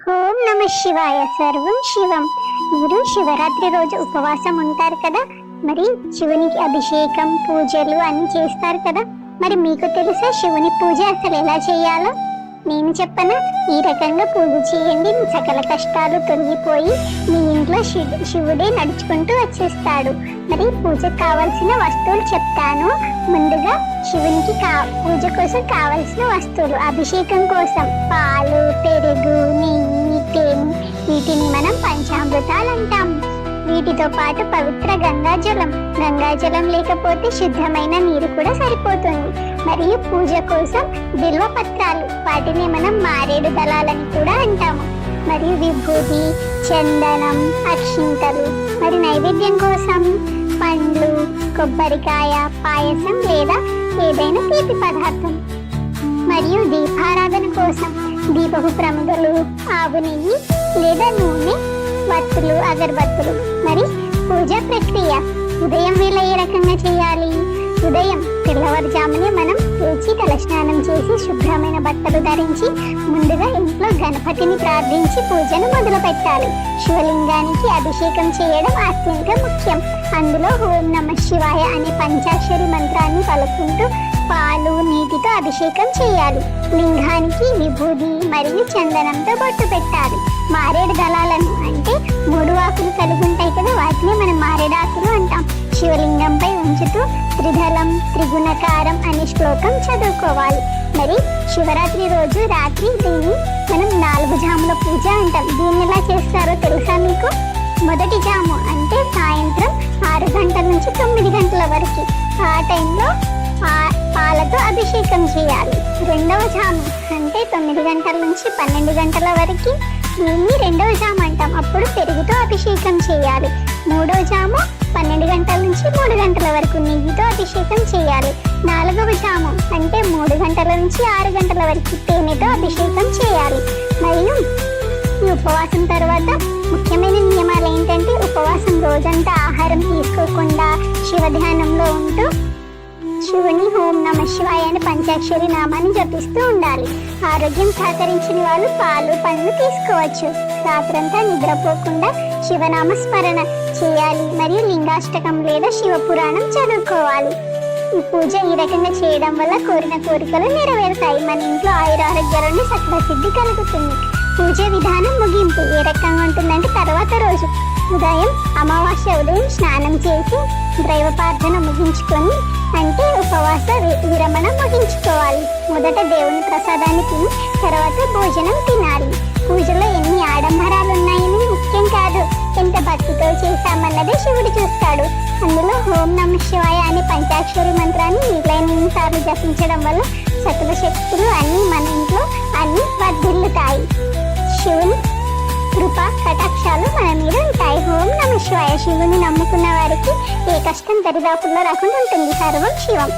ఓం నమ శివాయ. సర్వం శివం. మీరు శివరాత్రి రోజు ఉపవాసం ఉంటారు కదా, మరి శివునికి అభిషేకం పూజలు అన్ని చేస్తారు కదా. మరి మీకు తెలుసా శివుని పూజ అసలు ఎలా చేయాలో? నేను చెప్పనా? ఈ రకంగా పూజ చేయండి, మీ సకల కష్టాలు తొలగిపోయి మీ ఇంట్లో శివుడే నడుచుకుంటూ వచ్చేస్తాడు. మరి పూజకు కావలసిన వస్తువులు చెప్తాను. ముందుగా శివునికి పూజ కోసం కావలసిన వస్తువులు: అభిషేకం కోసం పాలు, పెరుగు, నెయ్యి, తేనె. వీటిని మనం పంచామృతాలు అంటాం. వీటితో పాటు పవిత్ర గంగాజలం లేకపోతే శుద్ధమైన నీరు కూడా సరిపోతుంది. మరియు పూజ కోసం బిల్వ పత్రాలు, వాటిని మనం మారేడు దళాలని కూడా అంటాము. మరియు విభూతి, చందనం, అక్షింతలు. మరి నైవేద్యం కోసం పండ్లు, కొబ్బరికాయ, పాయసం లేదా ఏదైనా తీపి పదార్థం. మరియు దీపారాధన కోసం దీపపు ప్రమిదలు, ఆవు నెయ్యి లేదా నూనె, వత్తులు, అగరబత్తులు. మరి పూజా ప్రక్రియ: ఉదయం వేళ ఏ రకంగా చేయాలి? ఉదయం తెల్లవారుజామునే మనం లేచి తలస్నానం చేసి శుభ్రమైన బట్టలు ధరించి ముందుగా ఇంట్లో గణపతిని ప్రార్థించి పూజను మొదలు పెట్టాలి. శివలింగానికి అభిషేకం చేయడం అత్యంత ముఖ్యం. అందులో ఓం నమ శివాయ అనే పంచాక్షరి మంత్రాన్ని పలుకుంటూ పాలు, నీటితో అభిషేకం చేయాలి. లింగానికి విభూది మరియు చందనంతో బొట్టు పెట్టాలి. మారేడు దళాలను, అంటే 3 ఆకులు కలిగి ఉంటాయి కదా, వాటిని మనం మారేడాకులు అంటాం, శివలింగంపై ఉంచుతూ త్రిదళం త్రిగుణకారం అనే శ్లోకం చదువుకోవాలి. మరి శివరాత్రి రోజు రాత్రి దీన్ని మనం 4 జాముల పూజ అంటాం. దీన్ని ఎలా చేస్తారో తెలుసా మీకు? మొదటి జాము అంటే సాయంత్రం 6 గంటల నుంచి 9 గంటల వరకు, ఆ టైంలో పాలతో అభిషేకం చేయాలి. రెండవ జాము అంటే 9 గంటల నుంచి 12 గంటల వరకు, దీన్ని రెండవ జాము అంటాం. అప్పుడు పెరుగుతో అభిషేకం చేయాలి. మూడవ జాము 12 గంటల నుంచి 3 గంటల వరకు నెయ్యితో అభిషేకం చేయాలి. నాలుగవ జాము అంటే 3 గంటల నుంచి 6 గంటల వరకు తేనెతో అభిషేకం చేయాలి. మరియు ఈ ఉపవాసం తర్వాత ముఖ్యమైన నియమాలు ఏంటంటే, ఉపవాసం రోజంతా ఆహారం తీసుకోకుండా శివధ్యానంలో ఉంటూ శివుని ఓం నమ శివాయ అని పంచాక్షరి నామాన్ని జపిస్తూ ఉండాలి. ఆరోగ్యం సహకరించిన వాళ్ళు పాలు, పండ్లు తీసుకోవచ్చు. రాత్రంతా నిద్రపోకుండా శివనామ స్మరణ చేయాలి. మరియు లింగాష్టకం లేదా శివపురాణం చదువుకోవాలి. ఈ పూజ ఈ రకంగా చేయడం వల్ల కోరిన కోరికలు నెరవేరుతాయి. మన ఇంట్లో ఆయురారోగ్యాలని సకల సిద్ధి కలుగుతుంది. పూజ విధానం ముగింపు ఏ రకంగా ఉంటుందంటే, తర్వాత రోజు ఉదయం అమావాస్య ఉదయం స్నానం చేసి దైవ ప్రార్థన ముగించుకొని, అంటే ఉపవాస విరమణ ముగించుకోవాలి. మొదట దేవుని ప్రసాదాన్ని తిని తర్వాత భోజనం తినాలి. పూజలో ఎన్ని ఆడంబరాలు ఉన్నాయని ముఖ్యం కాదు, ఎంత భక్తితో చేశామన్నదే శివుడు చూస్తాడు. అందులో ఓం నమ శివాయ అనే పంచాక్షరి మంత్రాన్ని వీలైనన్ని సార్లు జపించడం వల్ల సకల శక్తులు అన్ని మన ఇంట్లో అన్ని వర్ధిల్లుతాయి. శివుని కృప కటాక్షాలు మన మీద ఉంటాయి. ఓం నమ శివాయ. శివుని నమ్ముకున్న వారికి ఏ కష్టం దరిదాపుల్లో రాకుండా ఉంటుంది. సర్వం శివం.